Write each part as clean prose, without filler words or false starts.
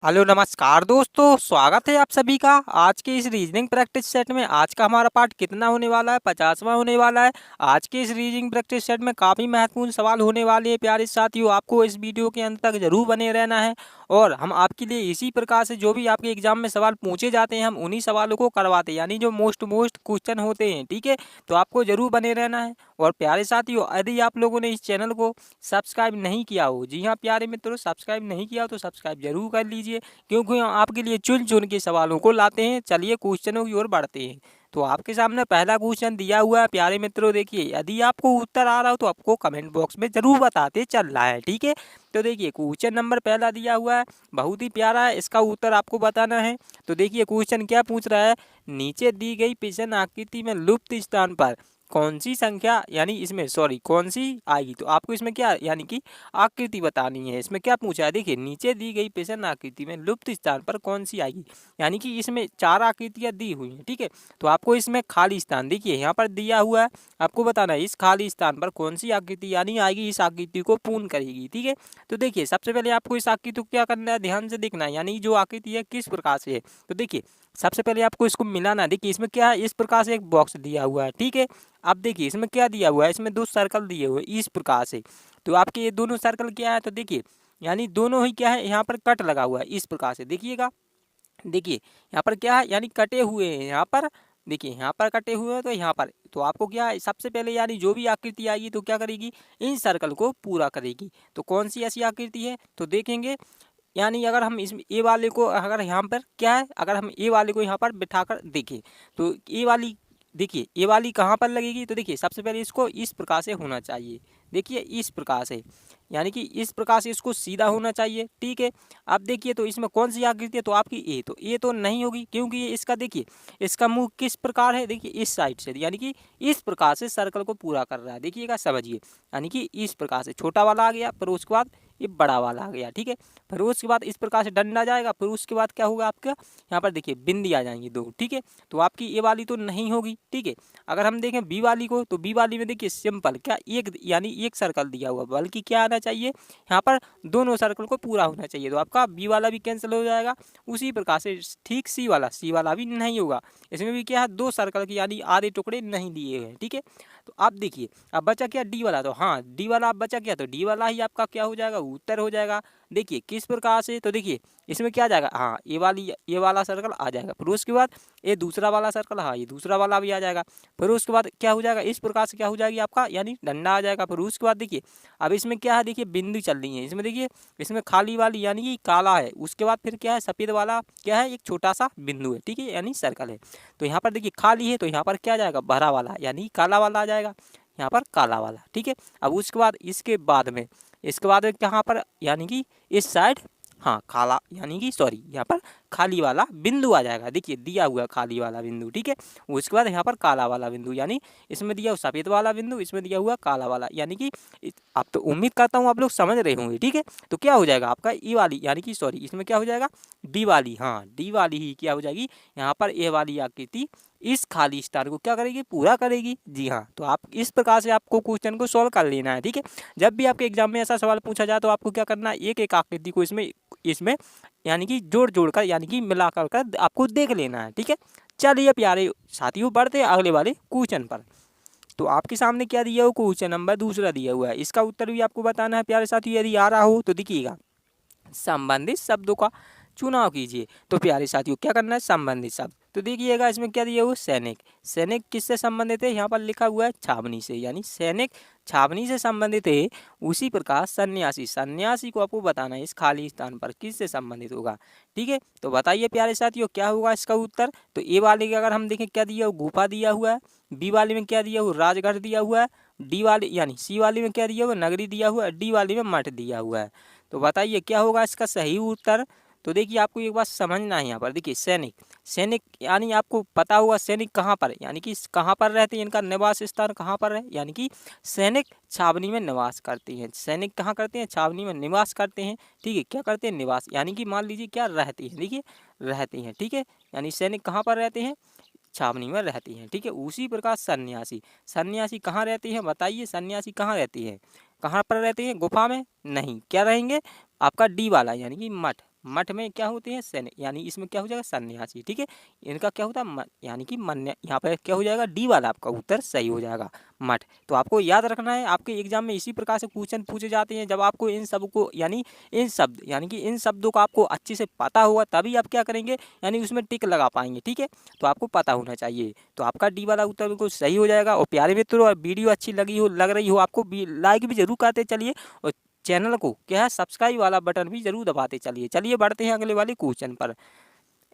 Hello नमस्कार दोस्तों, स्वागत है आप सभी का आज के इस रीजनिंग प्रैक्टिस सेट में। आज का हमारा पार्ट कितना होने वाला है? 50वां होने वाला है। आज के इस रीजनिंग प्रैक्टिस सेट में काफ़ी महत्वपूर्ण सवाल होने वाले हैं प्यारे साथियों। आपको इस वीडियो के अंत तक जरूर बने रहना है और हम आपके लिए इसी प्रकार से जो भी आपके एग्जाम में सवाल पूछे जाते हैं हम उन्हीं सवालों को करवाते हैं, यानी जो मोस्ट क्वेश्चन होते हैं। ठीक है, तो आपको जरूर बने रहना है। और प्यारे साथियों, यदि आप लोगों ने इस चैनल को सब्सक्राइब नहीं किया हो, जी हाँ प्यारे मित्रों, सब्सक्राइब नहीं किया हो तो सब्सक्राइब जरूर कर लीजिए, क्योंकि हम आपके लिए चुन चुन के सवालों को लाते हैं। चलिए क्वेश्चनों की ओर बढ़ते हैं। तो आपके सामने पहला क्वेश्चन दिया हुआ है प्यारे मित्रों। देखिए, यदि आपको उत्तर आ रहा हो तो आपको कमेंट बॉक्स में जरूर बताते चल रहा है। ठीक है, तो देखिए क्वेश्चन नंबर पहला दिया हुआ है, बहुत ही प्यारा है, इसका उत्तर आपको बताना है। तो देखिए क्वेश्चन क्या पूछ रहा है, नीचे दी गई पिछन आकृति में लुप्त स्थान पर कौन सी संख्या, यानी इसमें कौन सी आएगी। तो आपको इसमें क्या यानी कि आकृति बतानी है। इसमें क्या पूछा है, देखिए नीचे दी गई प्रश्न आकृति में लुप्त स्थान पर कौन सी आएगी, यानी कि इसमें चार आकृतियां दी हुई हैं। ठीक है, तो आपको इसमें खाली स्थान देखिए यहाँ पर दिया हुआ है, आपको बताना है इस खाली स्थान पर कौन सी आकृति यानी आएगी, इस आकृति को पूर्ण करेगी। ठीक है, तो देखिए सबसे पहले आपको इस आकृति को क्या करना है, ध्यान से देखना है, यानी जो आकृति है किस प्रकार से है। तो देखिए सबसे पहले आपको इसको मिलाना, देखिए इसमें क्या है, इस प्रकार से एक बॉक्स दिया हुआ है। ठीक है, अब देखिए इसमें क्या दिया हुआ है, इसमें दो सर्कल दिए हुए इस प्रकार से। तो आपके ये दोनों सर्कल क्या है, तो देखिए यानी दोनों ही क्या है, यहाँ पर कट लगा हुआ है इस प्रकार से। देखिएगा, देखिए यहाँ पर क्या है, यानी कटे हुए हैं यहाँ पर, देखिए यहाँ पर कटे हुए हैं तो यहाँ पर। तो आपको क्या है, सबसे पहले यानी जो भी आकृति आएगी तो क्या करेगी, इन सर्कल को पूरा करेगी। तो कौन सी ऐसी आकृति है, तो देखेंगे, यानी अगर हम इसमें ए वाले को, अगर यहाँ पर क्या है, अगर हम ए वाले को यहाँ पर बिठाकर देखें तो ए वाली, देखिए ए वाली कहाँ पर लगेगी। तो देखिए सबसे पहले इसको इस प्रकार से होना चाहिए, देखिए इस प्रकार से, यानी कि इस प्रकार से इसको सीधा होना चाहिए। ठीक है, अब देखिए तो इसमें कौन सी आकृति है, तो आपकी ए, तो ए तो नहीं होगी, क्योंकि ये इसका देखिए इसका मुंह किस प्रकार है, देखिए इस साइड से, यानी कि इस प्रकार से सर्कल को पूरा कर रहा है। देखिएगा, समझिए, यानी कि इस प्रकार से छोटा वाला आ गया, फिर उसके बाद ये बड़ा वाला आ गया। ठीक है, फिर उसके बाद इस प्रकार से डंडा जाएगा, फिर उसके बाद क्या होगा आपका, यहाँ पर देखिए बिंदी आ जाएंगी दो। ठीक है, तो आपकी ए वाली तो नहीं होगी। ठीक है, अगर हम देखें बी वाली को, तो बी वाली में देखिए सिंपल क्या, एक यानी एक सर्कल दिया हुआ, बल्कि क्या आना चाहिए, यहाँ पर दोनों सर्कल को पूरा होना चाहिए। तो आपका बी वाला भी कैंसिल हो जाएगा। उसी प्रकार से ठीक सी वाला भी नहीं होगा, इसमें भी क्या है, दो सर्कल की यानी आधे टुकड़े नहीं दिए हुए हैं। ठीक है, तो आप देखिए अब बचा क्या, डी वाला। तो हाँ, डी वाला अब बचा क्या, तो डी वाला ही आपका क्या हो जाएगा, उत्तर हो जाएगा। देखिए किस प्रकार से, तो देखिए इसमें क्या आ जाएगा, हाँ ये वाला सर्कल आ जाएगा, फिर उसके बाद ये दूसरा वाला सर्कल, हाँ ये दूसरा वाला भी आ जाएगा, फिर उसके बाद क्या हो जाएगा, इस प्रकार से क्या हो जाएगी आपका, यानी डंडा आ जाएगा। फिर उसके बाद देखिए अब इसमें क्या है, देखिए बिंदु चल रही है इसमें, देखिए इसमें खाली वाली यानी कि काला है, उसके बाद फिर क्या है, सफ़ेद वाला क्या है, एक छोटा सा बिंदु है। ठीक है, यानी सर्कल है। तो यहाँ पर देखिए खाली है, तो यहाँ पर क्या आ जाएगा, भरा वाला यानी काला वाला आ जाएगा, यहाँ पर काला वाला। ठीक है, अब उसके बाद इसके बाद कहाँ पर, यानी कि इस साइड, हाँ काला, यानी कि यहाँ पर खाली वाला बिंदु आ जाएगा। देखिए दिया हुआ खाली वाला बिंदु। ठीक है, उसके बाद यहाँ पर काला वाला बिंदु, यानी इसमें दिया हुआ सफ़ेद वाला बिंदु, इसमें दिया हुआ काला वाला, यानी कि आप तो उम्मीद करता हूँ आप लोग समझ रहे होंगे। ठीक है, तो क्या हो जाएगा आपका ई वाली, यानी कि इसमें क्या हो जाएगा, डी वाली, हाँ डी वाली ही क्या हो जाएगी, यहाँ पर ए वाली आकृति इस खाली स्थान को क्या करेगी, पूरा करेगी। जी हाँ, तो आप इस प्रकार से आपको क्वेश्चन को सॉल्व कर लेना है। ठीक है, जब भी आपके एग्जाम में ऐसा सवाल पूछा जाए तो आपको क्या करना है, एक एक आकृति को इसमें इसमें यानी कि जोड़ जोड़ कर, यानी कि मिला कर आपको देख लेना है। ठीक है, चलिए प्यारे साथियों, बढ़ते हैं अगले वाले क्वेश्चन पर। तो आपके सामने क्या दिया हुआ, क्वेश्चन नंबर दूसरा दिया हुआ है, इसका उत्तर भी आपको बताना है प्यारे साथियों। यदि आ रहा हो तो दिखिएगा, संबंधित शब्दों का चुनाव कीजिए। तो प्यारे साथियों क्या करना है, संबंधित शब्द। तो देखिएगा इसमें क्या दिया हुआ, सैनिक। सैनिक किससे संबंधित है, यहाँ पर लिखा हुआ है छावनी से, यानी सैनिक छावनी से संबंधित है। उसी प्रकार सन्यासी, सन्यासी को आपको बताना है इस खाली स्थान पर किससे संबंधित होगा। ठीक है, तो बताइए प्यारे साथियों क्या होगा इसका उत्तर। तो ए वाले के अगर हम देखें क्या दिया हुआ, गुफा दिया हुआ है। बी वाले में क्या दिया हुआ, राजगढ़ दिया हुआ है। डी वाले यानी सी वाले में क्या दिया हुआ, नगरी दिया हुआ है। डी वाले में मठ दिया हुआ है। तो बताइए क्या होगा इसका सही उत्तर। तो देखिए आपको एक बात समझना है, यहाँ पर देखिए सैनिक, सैनिक यानी आपको पता होगा सैनिक कहाँ पर है, यानी कि कहाँ पर रहते हैं, इनका निवास स्थान कहाँ पर है, यानी कि सैनिक छावनी में निवास करते हैं। सैनिक कहाँ करते हैं, छावनी में निवास करते हैं। ठीक है, क्या करते हैं, निवास, यानी कि मान लीजिए क्या रहते हैं, देखिए रहते हैं। ठीक है, यानी सैनिक कहाँ पर रहते हैं, छावनी में रहती हैं। ठीक है, उसी प्रकार सन्यासी, सन्यासी कहाँ रहते हैं, बताइए सन्यासी कहाँ रहती है, कहाँ पर रहते हैं, गुफा में नहीं, क्या रहेंगे आपका डी वाला यानी कि मठ, मठ में क्या होते हैं सैन्य, यानी इसमें क्या हो जाएगा सन्यासी। ठीक है, इनका क्या होता है यानी कि मन्य, यहाँ पर क्या हो जाएगा डी वाला आपका उत्तर सही हो जाएगा मठ। तो आपको याद रखना है, आपके एग्जाम में इसी प्रकार से क्वेश्चन पूछे जाते हैं। जब आपको इन सब को यानी इन शब्द यानी कि इन शब्दों का आपको अच्छे से पता होगा तभी आप क्या करेंगे, यानी उसमें टिक लगा पाएंगे। ठीक है, तो आपको पता होना चाहिए। तो आपका डी वाला उत्तर बिल्कुल सही हो जाएगा। और प्यारे मित्रों, और वीडियो अच्छी लग रही हो आपको, लाइक भी जरूर करते चलिए, और चैनल को क्या है सब्सक्राइब वाला बटन भी जरूर दबाते चलिए। चलिए बढ़ते हैं अगले वाले क्वेश्चन पर।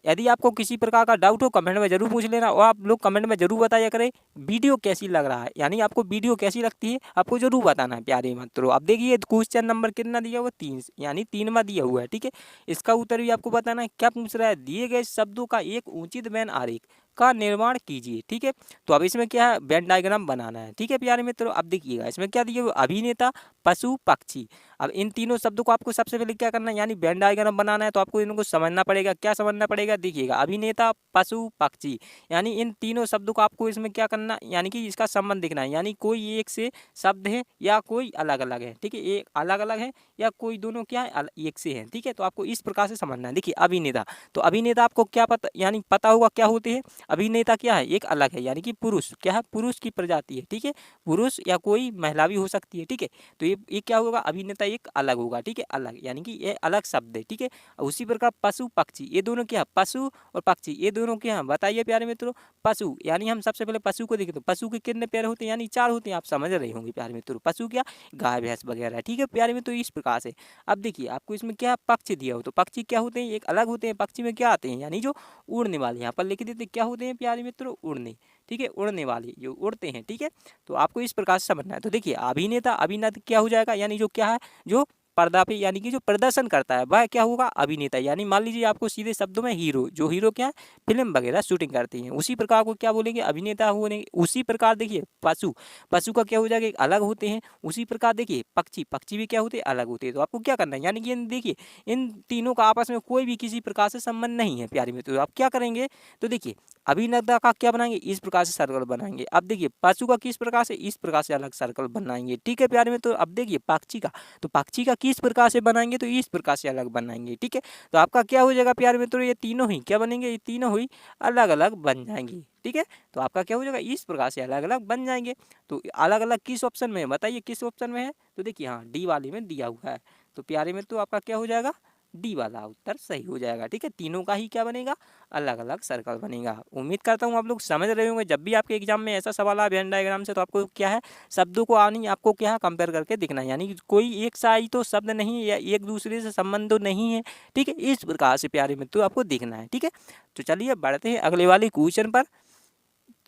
यदि आपको किसी प्रकार का डाउट हो कमेंट में जरूर पूछ लेना, और आप लोग कमेंट में जरूर बताया करें वीडियो कैसी लग रहा है, यानी आपको वीडियो कैसी लगती है आपको जरूर बताना है प्यारे मित्रों। अब देखिए क्वेश्चन नंबर कितना दिया हुआ 3, यानी 3वां दिया हुआ है। ठीक है, इसका उत्तर भी आपको बताना है। क्या पूछ रहा है, दिए गए शब्दों का एक उचित वेन आरेख का निर्माण कीजिए। ठीक है, तो अब इसमें क्या है वेन डायग्राम बनाना है। ठीक है प्यारे मित्रों, अब देखिएगा इसमें क्या दिया हुआ, अभिनेता, पशु, पक्षी। अब इन तीनों शब्दों को आपको सबसे पहले क्या करना है, यानी वेन डायग्राम बनाना है। तो आपको इनको समझना पड़ेगा। क्या समझना पड़ेगा, देखिएगा अभिनेता, पशु, पक्षी, यानी इन तीनों शब्दों को आपको इसमें क्या करना, यानी कि इसका संबंध दिखना है, यानी कोई एक से शब्द है या कोई अलग अलग है। ठीक है, एक अलग अलग है या कोई दोनों क्या है एक से है। ठीक है, तो आपको इस प्रकार से समझना है। देखिए अभिनेता, तो अभिनेता आपको क्या पता, यानी पता होगा क्या होते हैं। अभिनेता क्या है, एक अलग है, यानी कि पुरुष, क्या है पुरुष की प्रजाति है। ठीक है, पुरुष या कोई महिला भी हो सकती है। ठीक है, तो ये क्या होगा, अभिनेता एक अलग होगा। ठीक है, अलग यानी कि ये अलग शब्द है। ठीक है, उसी प्रकार पशु, पक्षी, ये दोनों क्या है, पशु और पक्षी ये दोनों क्या है बताइए प्यारे मित्रों। पशु, यानी हम सबसे पहले पशु को देखें तो पशु के कितने पैर होते हैं, यानी 4 होते हैं। आप समझ रहे होंगे प्यारे मित्रों, पशु क्या गाय भैंस वगैरह। ठीक है प्यारे मित्रों, इस प्रकार से। अब देखिए आपको इसमें क्या पक्षी दिया हो, तो पक्षी क्या होते हैं, एक अलग होते हैं। पक्षी में क्या आते हैं, यानी जो उड़ने वाले, यहाँ पर लिख देते क्या होते हैं प्यारे मित्रों, उड़ने। ठीक है, उड़ने वाले जो उड़ते हैं। ठीक है, तो आपको इस प्रकार से समझना है। तो देखिए अभिनेता, अभिनेता क्या हो जाएगा, यानी जो क्या है जो पर्दा पे यानी कि जो प्रदर्शन करता है वह क्या होगा, अभिनेता। यानी मान लीजिए आपको सीधे शब्दों में हीरो, जो हीरो क्या है फिल्म वगैरह शूटिंग करती हैं, उसी प्रकार को क्या बोलेंगे, अभिनेता होने। उसी प्रकार देखिए पशु, पशु का क्या हो जाएगा, एक अलग होते हैं। उसी प्रकार देखिए पक्षी, पक्षी भी क्या होते हैं, अलग होते हैं। तो आपको क्या करना है, यानी कि देखिए इन तीनों का आपस में कोई भी किसी प्रकार से संबंध नहीं है प्यारे मित्रों। तो आप क्या करेंगे, तो देखिए अभिनेता का क्या बनाएंगे, इस प्रकार से सर्कल बनाएंगे। अब देखिए पशु का किस प्रकार से, इस प्रकार से अलग सर्कल बनाएंगे। ठीक है प्यारे मित्रों, अब देखिए पक्षी का, तो पक्षी का किस प्रकार से बनाएंगे, तो इस प्रकार से अलग बनाएंगे। ठीक है, तो आपका क्या हो जाएगा प्यारे मित्रों, ये तीनों ही क्या बनेंगे, ये तीनों ही अलग अलग बन जाएंगे। ठीक है, तो आपका क्या हो जाएगा, इस प्रकार से अलग अलग बन जाएंगे। तो अलग अलग किस ऑप्शन में है बताइए, किस ऑप्शन में है, तो देखिए हाँ डी वाले में दिया हुआ है। तो प्यारे मित्रों आपका क्या हो जाएगा, डी वाला उत्तर सही हो जाएगा। ठीक है, तीनों का ही क्या बनेगा, अलग अलग सर्कल बनेगा। उम्मीद करता हूँ आप लोग समझ रहे होंगे। जब भी आपके एग्जाम में ऐसा सवाल आए वेन डायग्राम से, तो आपको क्या है शब्दों को आनी, आपको क्या है कंपेयर करके दिखना है, यानी कोई एक साई तो शब्द नहीं है या एक दूसरे से संबंध तो नहीं है। ठीक है, इस प्रकार से प्यारे मित्रों आपको दिखना है। ठीक है, तो चलिए बढ़ते हैं अगले वाले क्वेश्चन पर।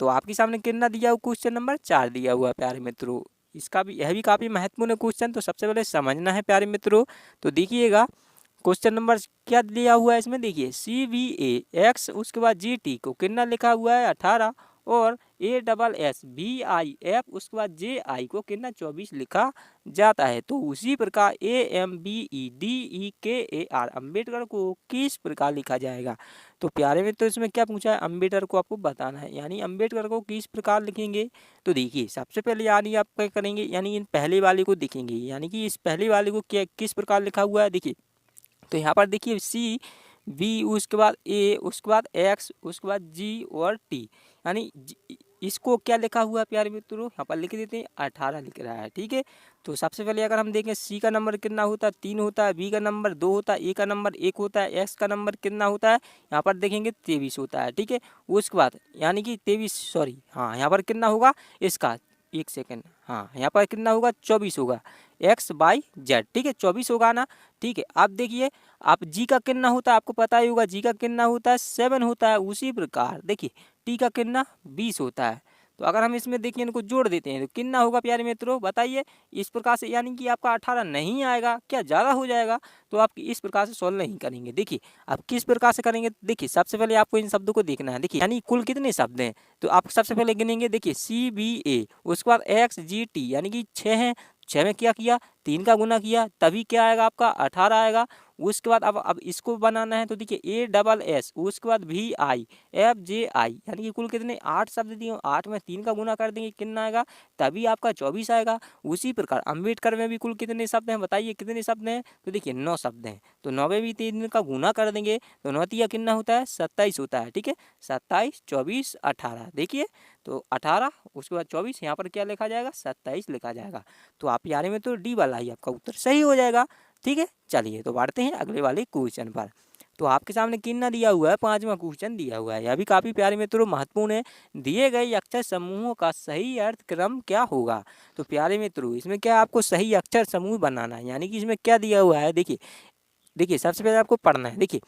तो आपके सामने कितना दिया हुआ, क्वेश्चन नंबर 4 दिया हुआ प्यारे मित्रों। इसका भी यह भी काफ़ी महत्वपूर्ण क्वेश्चन, तो सबसे पहले समझना है प्यारे मित्रों। तो देखिएगा क्वेश्चन नंबर क्या दिया हुआ है इसमें, देखिए CVA X, उसके बाद GT को कितना लिखा हुआ है 18, और ASSBIF उसके बाद JI को कितना 24 लिखा जाता है। तो उसी प्रकार AMBEDEKAR अम्बेडकर को किस प्रकार लिखा जाएगा। तो प्यारे में तो इसमें क्या पूछा है, अम्बेडकर को आपको बताना है, यानी अम्बेडकर को किस प्रकार लिखेंगे। तो देखिए सबसे पहले यानी आप क्या करेंगे, यानी इन पहले वाले को देखेंगे, यानी कि इस पहले वाले को क्या किस प्रकार लिखा हुआ है। देखिए तो यहाँ पर देखिए CB उसके बाद A उसके बाद X उसके बाद G और T, यानी इसको क्या लिखा हुआ है प्यारे मित्रों, यहाँ पर लिख देते हैं 18 लिख रहा है। ठीक है, तो सबसे पहले अगर हम देखें C का नंबर कितना होता है 3 होता है, B का नंबर 2 होता है, A का नंबर 1 होता है, X का नंबर कितना होता है, यहाँ पर देखेंगे 23 होता है। ठीक है, उसके बाद यानी कि 23 सॉरी हाँ यहाँ पर कितना होगा इसका, एक सेकेंड, हाँ यहाँ पर कितना होगा 24 होगा XYZ। ठीक है 24 होगा ना। ठीक है, अब देखिए आप जी का कितना होता है, आपको पता ही होगा जी का कितना होता है 7 होता है। उसी प्रकार देखिए टी का कितना 20 होता है। तो अगर हम इसमें देखिए इनको जोड़ देते हैं तो कितना होगा प्यारे मित्रों बताइए। इस प्रकार से यानी कि आपका 18 नहीं आएगा, क्या ज़्यादा हो जाएगा, तो आप इस प्रकार से सॉल्व नहीं करेंगे। देखिए आप किस प्रकार से करेंगे, देखिए सबसे पहले आपको इन शब्दों को देखना है। देखिए यानी कुल कितने शब्द हैं, तो आप सबसे पहले गिनेंगे। देखिए CBA उसके बाद XGT यानी कि 6 हैं, 6 में क्या किया 3 का गुना किया, तभी क्या आएगा आपका 18 आएगा। उसके बाद अब इसको बनाना है तो देखिए ASS, उसके बाद VIFJI, यानी कि कुल कितने 8 शब्द दिए। 8 में 3 का गुना कर देंगे कितना आएगा, तभी आपका 24 आएगा। उसी प्रकार अम्बेडकर में भी कुल कितने शब्द हैं, बताइए कितने शब्द हैं, तो देखिए 9 शब्द हैं। तो 9 में भी 3 का गुना कर देंगे तो 9 तिया कितना होता है 27 होता है। ठीक है, 27, 24, 18, देखिए तो 18 उसके बाद 24, यहाँ पर क्या लिखा जाएगा 27 लिखा जाएगा। तो आप यारे में तो डी वाला ही आपका उत्तर सही हो जाएगा। ठीक है, चलिए तो बढ़ते हैं अगले वाले क्वेश्चन पर। तो आपके सामने कितना दिया हुआ है, 5वां क्वेश्चन दिया हुआ है। यह भी काफ़ी प्यारे मित्रों महत्वपूर्ण है। दिए गए अक्षर समूहों का सही अर्थ क्रम क्या होगा। तो प्यारे मित्रों इसमें क्या आपको सही अक्षर समूह बनाना है, यानी कि इसमें क्या दिया हुआ है, देखिए सबसे पहले आपको पढ़ना है। देखिए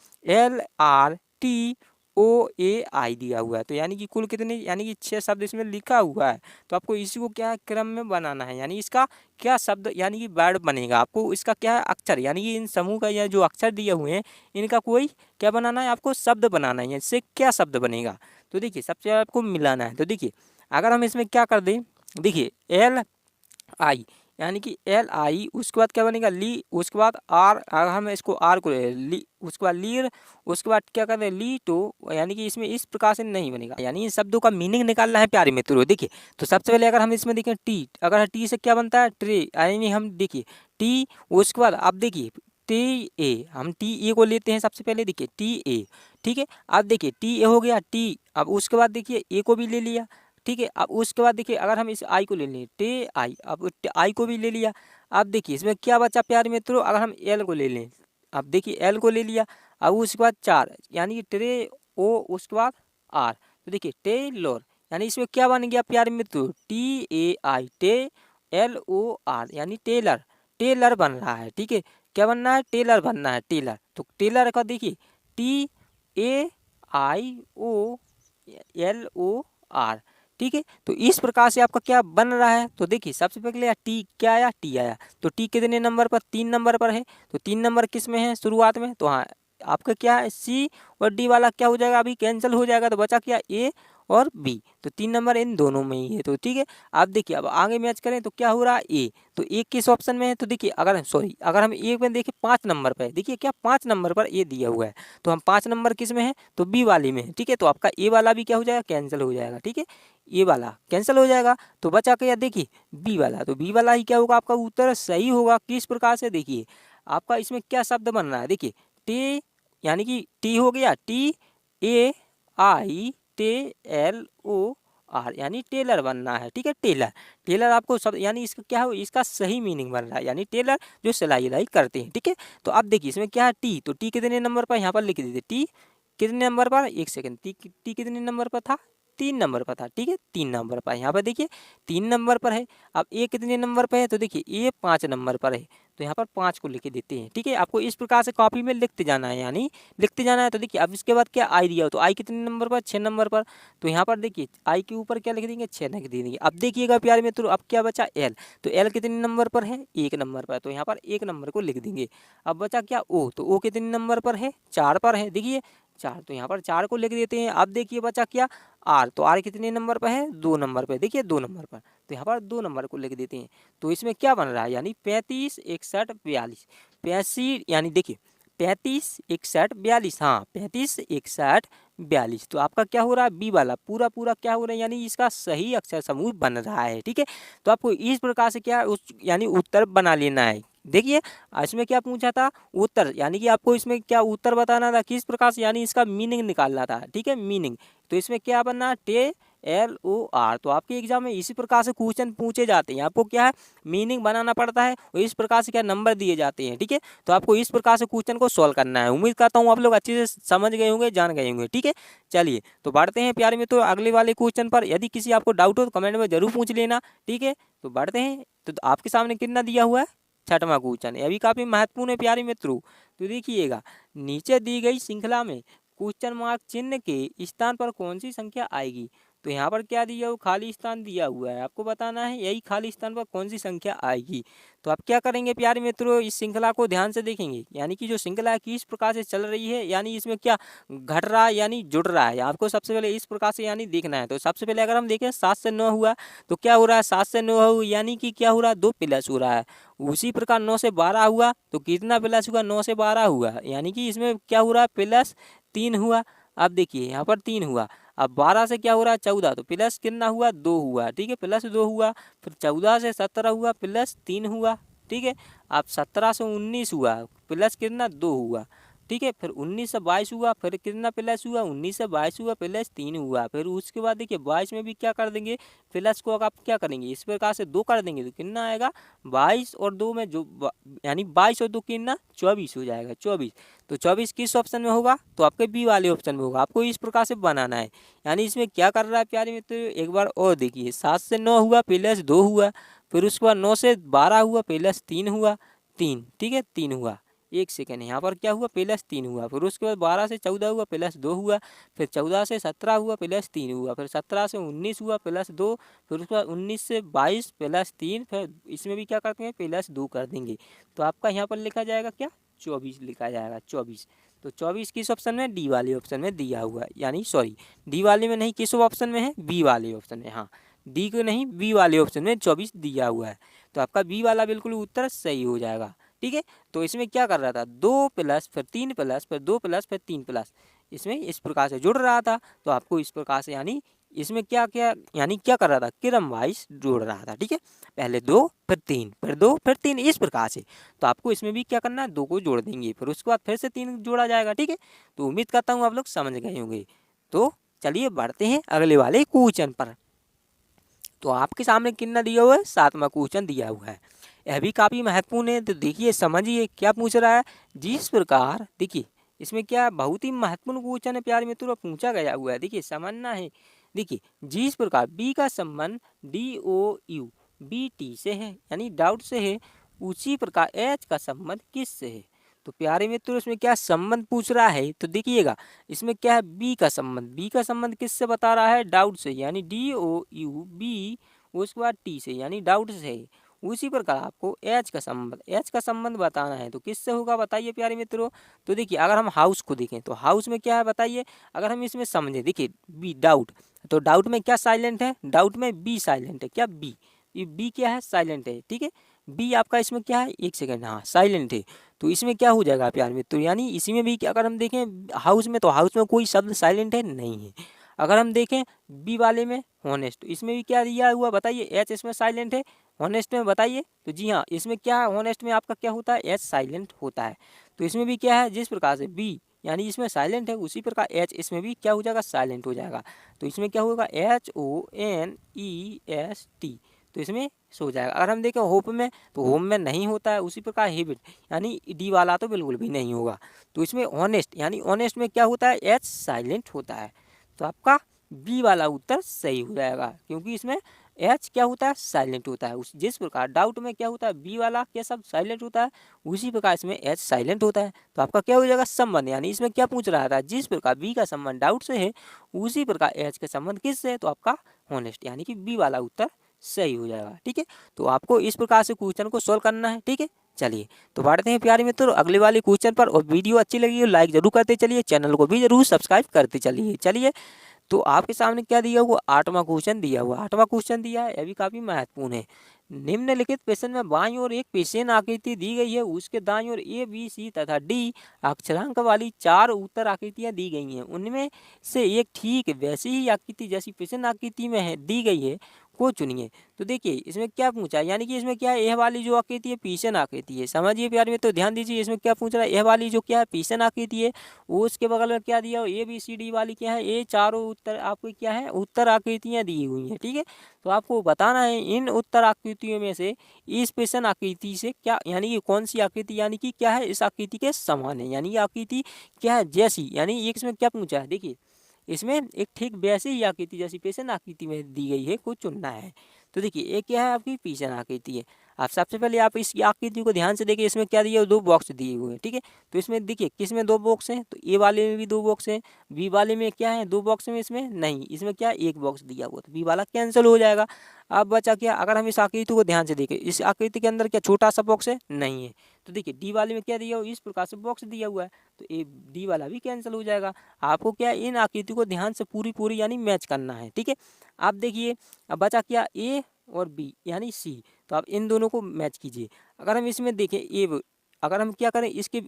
LRTOAI दिया हुआ है, तो यानी कि कुल कितने, यानी कि 6 शब्द इसमें लिखा हुआ है। तो आपको इसी को क्या क्रम में बनाना है, यानी इसका क्या शब्द यानी कि वर्ड बनेगा, आपको इसका क्या है अक्षर, यानी कि इन समूह का या जो अक्षर दिए हुए हैं इनका कोई क्या बनाना है, आपको शब्द बनाना है। इससे क्या शब्द बनेगा, तो देखिए सबसे पहले आपको मिलाना है। तो देखिए अगर हम इसमें क्या कर दें, देखिए LI यानी कि LI, उसके बाद क्या बनेगा ली, उसके बाद R, अगर हम इसको R को ली, उसके बाद लीर, उसके बाद क्या कर रहे हैं ली टो, यानी कि इसमें इस प्रकार से नहीं बनेगा, यानी इन शब्दों का मीनिंग निकालना है प्यारे मित्रों। देखिए तो सबसे पहले अगर हम इसमें देखें टी, अगर टी से क्या बनता है ट्रे, यानी हम देखिए टी, उसके बाद आप देखिए TA, हम TA को लेते हैं सबसे पहले, देखिए TA। ठीक है, अब देखिए TA हो गया टी, अब उसके बाद देखिए A को भी ले लिया। ठीक है, अब उसके बाद देखिए अगर हम इस आई को ले लें टे आई, अब आई को भी ले लिया। अब देखिए इसमें क्या बचा प्यारे मित्रों, अगर हम एल को ले लें, अब देखिए एल को ले लिया। अब उसके बाद 4 यानी कि ट्रे ओ, उसके बाद आर, तो देखिए टेलर, यानी इसमें क्या बन गया प्यारे मित्रों TAI, TLOR, यानी टेलर, टेलर बन रहा है। ठीक है, क्या बनना है टेलर बनना है, टेलर। तो टेलर का देखिए TAIOLOR। ठीक है, तो इस प्रकार से आपका क्या बन रहा है। तो देखिए सबसे पहले टी क्या आया, टी आया। तो टी कितने नंबर पर, 3 नंबर पर है। तो 3 नंबर किस में है शुरुआत में, तो हाँ आपका क्या है सी और डी वाला क्या हो जाएगा, अभी कैंसिल हो जाएगा। तो बचा क्या ए और बी, तो 3 नंबर इन दोनों में ही है। तो ठीक है, आप देखिए अब आगे मैच करें तो क्या हो रहा है ए, तो ए किस ऑप्शन में है, तो देखिए अगर हम ए में देखिए 5 नंबर पर है, देखिए क्या 5 नंबर पर ए दिया हुआ है। तो हम 5 नंबर किस में है, तो बी वाली में है। ठीक है, तो आपका ए वाला भी क्या हो जाएगा कैंसिल हो जाएगा। ठीक है, ए वाला कैंसिल हो जाएगा, तो बचा क्या देखिए बी वाला, तो बी वाला ही क्या होगा आपका उत्तर सही होगा। किस प्रकार से, देखिए आपका इसमें क्या शब्द बन रहा है, देखिए टी, यानी कि टी हो गया TAITLOR, यानी टेलर बनना है। ठीक है, टेलर, टेलर आपको सब, यानी इसका क्या हो, इसका सही मीनिंग बन रहा है, यानी टेलर जो सिलाई उलाई करते हैं। ठीक है, तो अब देखिए इसमें क्या है टी, तो टी कितने नंबर पर यहाँ पर लिख दीजिए, टी कितने नंबर पर, एक सेकंड, टी कितने नंबर पर था, 3 नंबर पर था। ठीक है, 3 नंबर पर, यहाँ पर देखिए 3 नंबर पर है। अब ए कितने नंबर पर है, तो देखिए ए 5 नंबर पर है, तो यहाँ पर 5 को लिख देते हैं। ठीक है, आपको इस प्रकार से कॉपी में लिखते जाना है, यानी लिखते जाना है। तो देखिए अब इसके बाद क्या आई दिया हो, तो आई कितने नंबर पर, 6 नंबर पर। तो यहाँ पर देखिए आई के ऊपर क्या लिख देंगे, 6 लिख देंगे। अब देखिएगा प्यारे मित्रों अब क्या बचा एल, तो एल कितने नंबर पर है, 1 नंबर पर, तो यहाँ पर 1 नंबर को लिख देंगे। अब बचा क्या ओ, तो ओ कितने नंबर पर है, 4 पर है, देखिए 4, तो यहाँ पर 4 को लिख देते हैं। अब देखिए बचा क्या आर, तो आर कितने नंबर पर है, 2 नंबर पर, देखिए 2 नंबर पर, तो यहाँ पर 2 नंबर को लिख देते हैं। तो इसमें क्या बन रहा है, यानी 35, 61, 42, 85, यानी देखिए 35, 61, 42, हाँ 35, 61, 42, तो आपका क्या हो रहा है बी वाला पूरा पूरा क्या हो रहा है, यानी इसका सही अक्षर समूह बन रहा है। ठीक है, तो आपको इस प्रकार से क्या उस यानी उत्तर बना लेना है। देखिए इसमें क्या पूछा था उत्तर, यानी कि आपको इसमें क्या उत्तर बताना था, किस प्रकार से, यानी इसका मीनिंग निकालना था। ठीक है, मीनिंग, तो इसमें क्या बनना TLOR। तो आपके एग्जाम में इसी प्रकार से क्वेश्चन पूछे जाते हैं, आपको क्या है मीनिंग बनाना पड़ता है और इस प्रकार से क्या नंबर दिए जाते हैं। ठीक है, तो आपको इस प्रकार से क्वेश्चन को सॉल्व करना है। उम्मीद करता हूँ आप लोग अच्छे से समझ गए होंगे, जान गए होंगे। ठीक है, चलिए तो बढ़ते हैं प्यारे मित्रों अगले वाले क्वेश्चन पर। यदि किसी आपको डाउट हो तो कमेंट में जरूर पूछ लेना। ठीक है, तो बढ़ते हैं। तो आपके सामने कितना दिया हुआ है, 6वां क्वेश्चन, यह भी काफी महत्वपूर्ण है प्यारे मित्रों। तो देखिएगा नीचे दी गई श्रृंखला में क्वेश्चन मार्क चिन्ह के स्थान पर कौन सी संख्या आएगी। तो यहाँ पर क्या दिया हुआ, खाली स्थान दिया हुआ है, आपको बताना है यही खाली स्थान पर कौन सी संख्या आएगी। तो आप क्या करेंगे प्यारे मित्रों, इस श्रृंखला को ध्यान से देखेंगे, यानी कि जो श्रृंखला है किस प्रकार से चल रही है, यानी इसमें क्या घट रहा है यानी जुड़ रहा है, आपको सबसे पहले इस प्रकार से यानी देखना है। तो सबसे पहले अगर हम देखें 7 से 9 हुआ, तो क्या हो रहा है 7 से 9 हुआ, यानी कि क्या हो रहा है 2 प्लस हो रहा है। उसी प्रकार 9 से 12 हुआ तो कितना प्लस हुआ, 9 से 12 हुआ, यानी कि इसमें क्या हो रहा है, प्लस 3 हुआ। अब देखिए यहाँ पर 3 हुआ, अब 12 से क्या हो रहा है 14, तो प्लस कितना हुआ, 2 हुआ, ठीक है, प्लस 2 हुआ। फिर 14 से 17 हुआ, प्लस 3 हुआ, ठीक है। अब 17 से 19 हुआ, प्लस कितना, 2 हुआ, ठीक है। फिर 19 से 22 हुआ, फिर कितना प्लस हुआ, 19 से 22 हुआ, प्लस 3 हुआ। फिर उसके बाद देखिए 22 में भी क्या कर देंगे, प्लस को अगर आप क्या करेंगे, इस प्रकार से 2 कर देंगे तो कितना आएगा, 22 और 2 में जो यानी 22 और 2 कितना, 24 हो जाएगा, 24। तो 24 किस ऑप्शन में होगा, तो आपके बी वाले ऑप्शन में होगा। आपको इस प्रकार से बनाना है। यानी इसमें क्या कर रहा है प्यारे मित्र, एक बार और देखिए, 7 से 9 हुआ, प्लस 2 हुआ। फिर उसके बाद 9 से 12 हुआ, प्लस 3 हुआ, 3, ठीक है, 3 हुआ। एक सेकेंड, यहाँ पर क्या हुआ, प्लस 3 हुआ। फिर उसके बाद 12 से 14 हुआ, प्लस 2 हुआ। फिर 14 से 17 हुआ, प्लस 3 हुआ। फिर 17 से 19 हुआ, प्लस 2। फिर उसके बाद 19 से 22 प्लस 3। फिर इसमें भी क्या करते हैं, प्लस 2 कर देंगे। तो आपका यहाँ पर लिखा जाएगा क्या, 24 लिखा जाएगा, 24। तो 24 किस ऑप्शन में, डी वाले ऑप्शन में दिया हुआ है। यानी सॉरी, डी वाले में नहीं, किस ऑप्शन में है, बी वाले ऑप्शन में। हाँ, डी को नहीं, बी वाले ऑप्शन में 24 दिया हुआ है। तो आपका बी वाला बिल्कुल उत्तर सही हो जाएगा, ठीक है। तो इसमें क्या कर रहा था, 2 प्लस फिर 3 प्लस फिर 2 प्लस फिर 3 प्लस, इसमें इस प्रकार से जुड़ रहा था। तो आपको इस प्रकार से, यानी इसमें क्या क्या, यानी क्या कर रहा था, क्रम वाइज जोड़ रहा था, ठीक है। पहले 2 फिर 3 फिर 2 फिर 3, इस प्रकार से। तो आपको इसमें भी क्या करना है, 2 को जोड़ देंगे, फिर उसके बाद फिर से 3 जोड़ा जाएगा, ठीक है। तो उम्मीद करता हूँ आप लोग समझ गए होंगे। तो चलिए बढ़ते हैं अगले वाले क्वेश्चन पर। तो आपके सामने कितना दिया हुआ है, 7वां क्वेश्चन दिया हुआ है। यह भी काफ़ी महत्वपूर्ण है। तो देखिए समझिए क्या पूछ रहा है। जिस प्रकार देखिए इसमें क्या बहुत ही महत्वपूर्ण क्वेश्चन है प्यारे मित्रों, पूछा गया हुआ है। देखिए समझना है। देखिए जिस प्रकार बी का संबंध DOU BT से है, यानी डाउट से है, उसी प्रकार एच का संबंध किस से है। तो प्यारे मित्रों इसमें क्या संबंध पूछ रहा है, तो देखिएगा इसमें क्या है, बी का संबंध। बी का संबंध किससे बता रहा है, डाउट से, यानी DOU B, उसके बाद टी से, यानी डाउट से है। उसी प्रकार आपको एच का संबंध बताना है। तो किससे होगा बताइए प्यारे मित्रों। तो देखिए अगर हम हाउस को देखें तो हाउस में क्या है बताइए। अगर हम इसमें समझें, देखिए बी डाउट, तो डाउट में क्या साइलेंट है, डाउट में बी साइलेंट है, क्या बी, ये बी क्या है, साइलेंट है, ठीक है। बी आपका इसमें क्या है, एक सेकेंड, हाँ साइलेंट है। तो इसमें क्या हो जाएगा प्यारे मित्रों, यानी इसी में भी अगर हम देखें हाउस में, तो हाउस में कोई शब्द साइलेंट है नहीं है। अगर हम देखें बी वाले में हॉनेस्ट, इसमें भी क्या दिया हुआ बताइए, एच इसमें साइलेंट है। हॉनेस्ट में बताइए, तो जी हाँ इसमें क्या है, हॉनेस्ट में आपका क्या होता है, एच साइलेंट होता है। तो इसमें भी क्या है, जिस प्रकार से बी यानी इसमें साइलेंट है, उसी प्रकार एच इसमें भी क्या हो जाएगा, साइलेंट हो जाएगा। तो इसमें क्या होगा, HONEST, तो इसमें सो जाएगा। अगर हम देखें होप में, तो होम में नहीं होता है। उसी प्रकार हेबिट, यानी डी वाला तो बिल्कुल भी नहीं होगा। तो इसमें ऑनेस्ट, यानी ऑनेस्ट में क्या होता है, एच साइलेंट होता है। तो आपका बी वाला उत्तर सही हो जाएगा, क्योंकि इसमें एच क्या होता है, साइलेंट होता है। उस जिस प्रकार डाउट में क्या होता है, बी वाला क्या सब साइलेंट होता है, उसी प्रकार इसमें एच साइलेंट होता है। तो आपका क्या हो जाएगा, संबंध, यानी इसमें क्या पूछ रहा था, जिस प्रकार बी का संबंध डाउट से है, उसी प्रकार एच का संबंध किससे है, तो आपका हॉनेस्ट, यानी कि बी वाला उत्तर सही हो जाएगा, ठीक है। तो आपको इस प्रकार से क्वेश्चन को सोल्व करना है, ठीक है। चलिए तो बढ़ते हैं प्यारे मित्रों अगले वाले क्वेश्चन पर। और वीडियो अच्छी लगी हो लाइक जरूर करते चलिए, चैनल को भी जरूर सब्सक्राइब करते चलिए। चलिए तो आपके सामने क्या दिया हुआ, 8वां क्वेश्चन दिया हुआ। 8वां क्वेश्चन दिया है, यह भी काफी महत्वपूर्ण है। निम्नलिखित प्रश्न में बाईं ओर एक पेशेन आकृति दी गई है, उसके दाईं ओर A B C तथा D अक्षरांक वाली 4 उत्तर आकृतियां दी गई हैं। उनमें से एक ठीक वैसी ही आकृति जैसी पेशेन आकृति में है दी गई है को चुनिए। तो देखिए इसमें क्या पूछा है, यानी कि इसमें क्या है, यह वाली जो आकृति है पीछन आकृति है। समझिए प्यारे में, तो ध्यान दीजिए इसमें क्या पूछ रहा है, यह वाली जो क्या है पीछन आकृति है, वो उसके बगल में क्या दिया हो, ABCD वाली क्या है, ये चारों उत्तर आपको क्या है, उत्तर आकृतियां दी हुई हैं, ठीक है। तो आपको बताना है इन उत्तर आकृतियों में से इस पेशेन आकृति से क्या, यानी कि कौन सी आकृति, यानी कि क्या है इस आकृति के समान है, यानी ये आकृति क्या है जैसी, यानी एक इसमें क्या पूछा है, देखिए इसमें एक ठीक वैसे ही आकृति जैसी पेशेन आकृति में दी गई है को चुनना है। तो देखिए एक क्या है, आपकी पेशेन आकृति है। आप सबसे पहले आप इस आकृति को ध्यान से देखिए, इसमें क्या दिया है, 2 बॉक्स दिए हुए हैं, ठीक है। तो इसमें देखिए किस में 2 बॉक्स हैं, तो ए वाले में भी 2 बॉक्स हैं, बी वाले में क्या है 2 बॉक्स में, इसमें नहीं, इसमें क्या 1 बॉक्स दिया हुआ, तो बी वाला कैंसिल हो जाएगा। अब बचा क्या, अगर हम इस आकृति को ध्यान से देखें, इस आकृति के अंदर क्या छोटा सा बॉक्स है, नहीं है। तो देखिए डी वाले में क्या दिया हुआ, इस प्रकार से बॉक्स दिया हुआ है, तो ए डी वाला भी कैंसिल हो जाएगा। आपको क्या इन आकृति को ध्यान से पूरी यानी मैच करना है, ठीक है। आप देखिए अब बचा क्या, ए और बी यानी सी। तो आप इन दोनों को मैच कीजिए। अगर हम इसमें देखें अगर हम क्या करें, इसके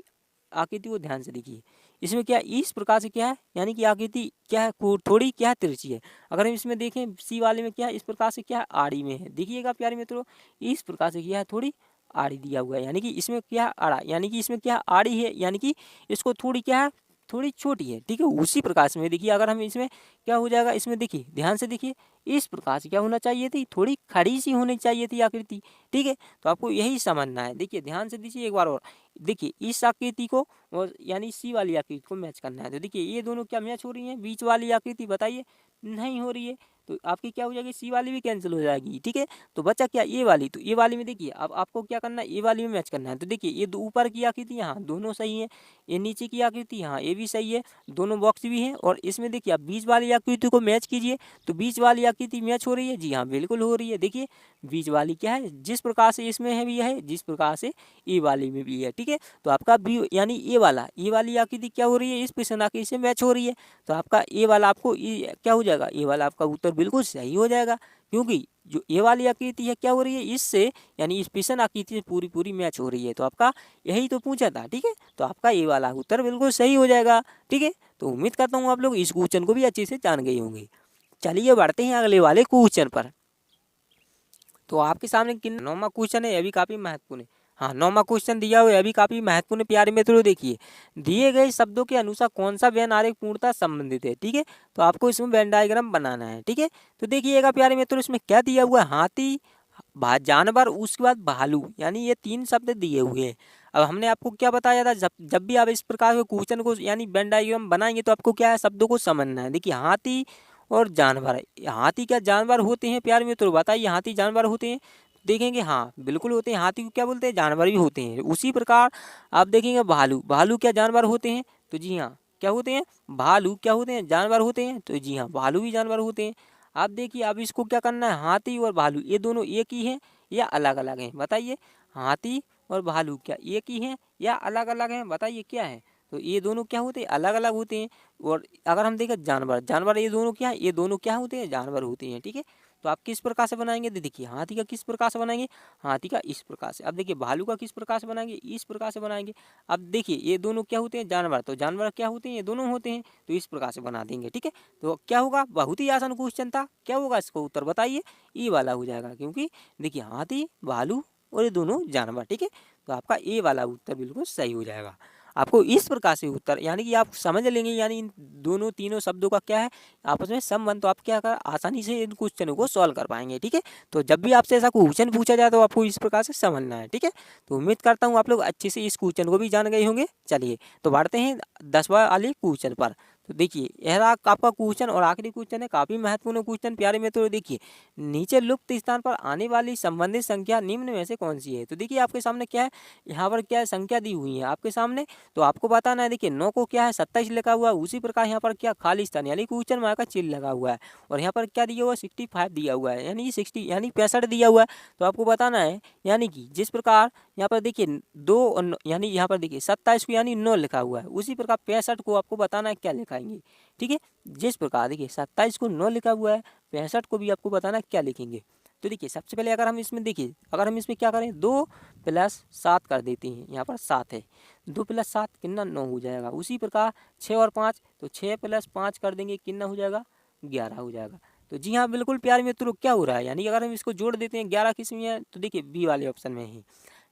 आकृति को ध्यान से देखिए। इसमें क्या इस प्रकार से क्या है, यानी कि आकृति क्या है, थोड़ी क्या है, तिरछी है। अगर हम इसमें देखें सी वाले में क्या है, इस प्रकार से क्या है, आड़ी में है। देखिएगा प्यारे मित्रों, इस प्रकार से क्या है, थोड़ी आड़ी दिया हुआ है, यानी कि इसमें क्या है, आड़ा, यानी कि इसमें क्या है, आड़ी है, यानी कि इसको थोड़ी क्या है, थोड़ी छोटी है। ठीक है, उसी प्रकार से में देखिए, अगर हम इसमें क्या हो जाएगा, इसमें देखिए ध्यान से देखिए, इस प्रकार से क्या होना चाहिए थी, थोड़ी खड़ी सी होनी चाहिए थी आकृति। ठीक है, तो आपको यही समझना है। देखिए ध्यान से दीजिए एक बार और, देखिए इस आकृति को और यानी सी वाली आकृति को मैच करना है। तो देखिए ये दोनों क्या मैच हो रही हैं, बीच वाली आकृति बताइए नहीं हो रही है, तो आपकी क्या हो जाएगी, सी वाली भी कैंसिल हो जाएगी। ठीक है, तो बचा क्या, ये वाली। तो ये वाली में देखिए अब आपको क्या करना है, ये वाली में मैच करना है। तो देखिए ये ऊपर की आकृति यहाँ दोनों सही है, ये नीचे की आकृति यहाँ ये भी सही है, दोनों बॉक्स भी हैं। और इसमें देखिए आप बीच वाली आकृति को मैच कीजिए, तो बीच वाली आकृति मैच हो रही है, जी हाँ बिल्कुल हो रही है। देखिए बीच वाली क्या है, जिस प्रकार से इसमें है भी है, जिस प्रकार से ए वाली में भी है। ठीक है, तो आपका बी यानी ए वाली आकृति क्या हो रही है, इस प्रश्न आकृति से मैच हो रही है। तो आपका ए वाला आपको क्या हो जाएगा, ए वाला आपका उत्तर बिल्कुल सही हो जाएगा, क्योंकि जो ए वाली आकृति है क्या हो रही है, इससे यानी इस प्रश्न आकृति से पूरी पूरी मैच हो रही है। तो आपका यही तो पूछा था। ठीक है, तो आपका ए वाला उत्तर बिल्कुल सही हो जाएगा। ठीक है, तो उम्मीद करता हूँ आप लोग इस क्वेश्चन को भी अच्छे से जान गए होंगे। चलिए बढ़ते हैं अगले वाले क्वेश्चन पर। तो आपके सामने किन 9वां क्वेश्चन है, यह भी काफी महत्वपूर्ण है। हाँ 9वां क्वेश्चन दिया हुआ है, अभी काफी महत्वपूर्ण है प्यारे मित्रों। देखिए दिए गए शब्दों के अनुसार कौन सा व्यंजन आरेख पूर्णता संबंधित है। ठीक है, तो आपको इसमें वेन डायग्राम बनाना है। ठीक है, तो देखिएगा प्यारे मित्रों, इसमें क्या दिया हुआ है, हाथी, जानवर, उसके बाद भालू, यानी ये 3 शब्द दिए हुए हैं। अब हमने आपको क्या बताया था, जब भी आप इस प्रकार के क्वेश्चन को यानी वेन डायग्राम बनाएंगे तो आपको क्या है, शब्दों को समझना है। देखिए हाथी और जानवर, हाथी क्या जानवर होते हैं प्यारे मित्रों, बताइए हाथी जानवर होते हैं, देखेंगे हाँ बिल्कुल होते हैं। हाथी को क्या बोलते हैं, जानवर भी होते हैं। उसी प्रकार आप देखेंगे भालू क्या जानवर होते हैं, तो जी हाँ क्या होते हैं, भालू क्या होते हैं, जानवर होते हैं। तो जी हाँ भालू भी जानवर होते हैं। आप देखिए अब इसको क्या करना है, हाथी और भालू ये दोनों एक ही हैं या अलग अलग हैं, बताइए। हाथी और भालू क्या एक ही हैं या अलग अलग हैं, बताइए क्या है। तो ये दोनों क्या होते हैं, अलग अलग होते हैं। और अगर हम देखें जानवर ये दोनों क्या है, ये दोनों क्या होते हैं, जानवर होते हैं। ठीक है, तो आप किस प्रकार से बनाएंगे, देखिए हाथी का किस प्रकार से बनाएंगे, हाथी का इस प्रकार से। अब देखिए भालू का किस प्रकार से बनाएंगे, इस प्रकार से बनाएंगे। अब देखिए ये दोनों क्या होते हैं, जानवर, तो जानवर क्या होते हैं, ये दोनों होते हैं, तो इस प्रकार से बना देंगे। ठीक है, तो क्या होगा, बहुत ही आसान क्वेश्चन था। क्या होगा इसका उत्तर बताइए, ई वाला हो जाएगा, क्योंकि देखिए हाथी, भालू और ये दोनों जानवर। ठीक है, तो आपका ए वाला उत्तर बिल्कुल सही हो जाएगा। आपको इस प्रकार से उत्तर यानी कि आप समझ लेंगे, यानी इन दोनों तीनों शब्दों का क्या है आपस में संबंध, तो आप क्या कर आसानी से इन क्वेश्चनों को सॉल्व कर पाएंगे। ठीक है, तो जब भी आपसे ऐसा क्वेश्चन पूछा जाए तो आपको इस प्रकार से समझना है। ठीक है, तो उम्मीद करता हूँ आप लोग अच्छे से इस क्वेश्चन को भी जान गए होंगे। चलिए तो बढ़ते हैं 10वां वाले क्वेश्चन पर। तो देखिए यह आपका क्वेश्चन और आखिरी क्वेश्चन है, काफी महत्वपूर्ण क्वेश्चन प्यारे में। तो देखिए नीचे लुप्त स्थान पर आने वाली संबंधित संख्या निम्न में से कौन सी है। तो देखिए आपके सामने क्या है, यहाँ पर क्या है, संख्या दी हुई है आपके सामने, तो आपको बताना है। देखिए 9 को क्या है 27 लिखा हुआ है, उसी प्रकार यहाँ पर क्या खाली स्थान यानी क्वेश्चन मार्क का चिन्ह लगा हुआ है, और यहाँ पर क्या दिया हुआ है 65 दिया हुआ है, यानी 60 यानी 65 दिया हुआ है। तो आपको बताना है, यानी कि जिस प्रकार यहाँ पर देखिए 2 यानी यहाँ पर देखिए 27 को यानी 9 लिखा हुआ है, उसी प्रकार 65 को आपको बताना है क्या लिखाएंगे। ठीक है, जिस प्रकार देखिए 27 को 9 लिखा हुआ है, 65 को भी आपको बताना है क्या लिखेंगे। तो देखिए सबसे पहले अगर हम इसमें देखिए, अगर हम इसमें क्या करें 2 + 7 कर देते हैं, यहाँ पर 7 है, 2 + 7 कितना 9 हो जाएगा। उसी प्रकार 6 और 5, तो 6 + 5 कर देंगे कितना हो जाएगा 11 हो जाएगा। तो जी हाँ बिल्कुल प्यारे मित्रों क्या हो रहा है, यानी अगर हम इसको जोड़ देते हैं 11 किस में है, तो देखिए बी वाले ऑप्शन में है।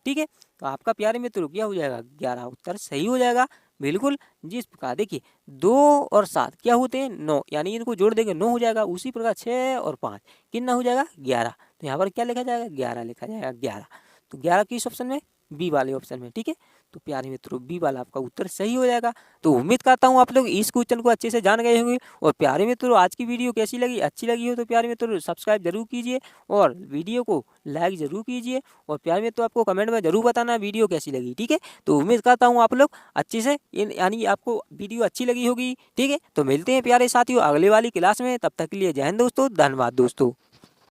ठीक है, तो आपका प्यारे मित्रों क्या हो जाएगा 11 उत्तर सही हो जाएगा बिल्कुल। जिस प्रकार देखिए 2 और 7 क्या होते हैं 9, यानी इनको जोड़ देंगे 9 हो जाएगा। उसी प्रकार 6 और 5 कितना हो जाएगा 11, तो यहाँ पर क्या लिखा जाएगा 11 लिखा जाएगा 11। तो 11 किस ऑप्शन में, बी वाले ऑप्शन में। ठीक है, तो प्यारे मित्रों बी वाला आपका उत्तर सही हो जाएगा। तो उम्मीद करता हूँ आप लोग इस क्वेश्चन को अच्छे से जान गए होंगे। और प्यारे मित्रों आज की वीडियो कैसी लगी, अच्छी लगी हो तो प्यारे मित्रों सब्सक्राइब जरूर कीजिए और वीडियो को लाइक जरूर कीजिए। और प्यारे मित्रों आपको कमेंट में जरूर बताना वीडियो कैसी लगी। ठीक है, तो उम्मीद करता हूँ आप लोग अच्छे से यानी आपको वीडियो अच्छी लगी होगी। ठीक है, तो मिलते हैं प्यारे साथियों अगले वाली क्लास में, तब तक के लिए जय हिंद दोस्तों, धन्यवाद दोस्तों।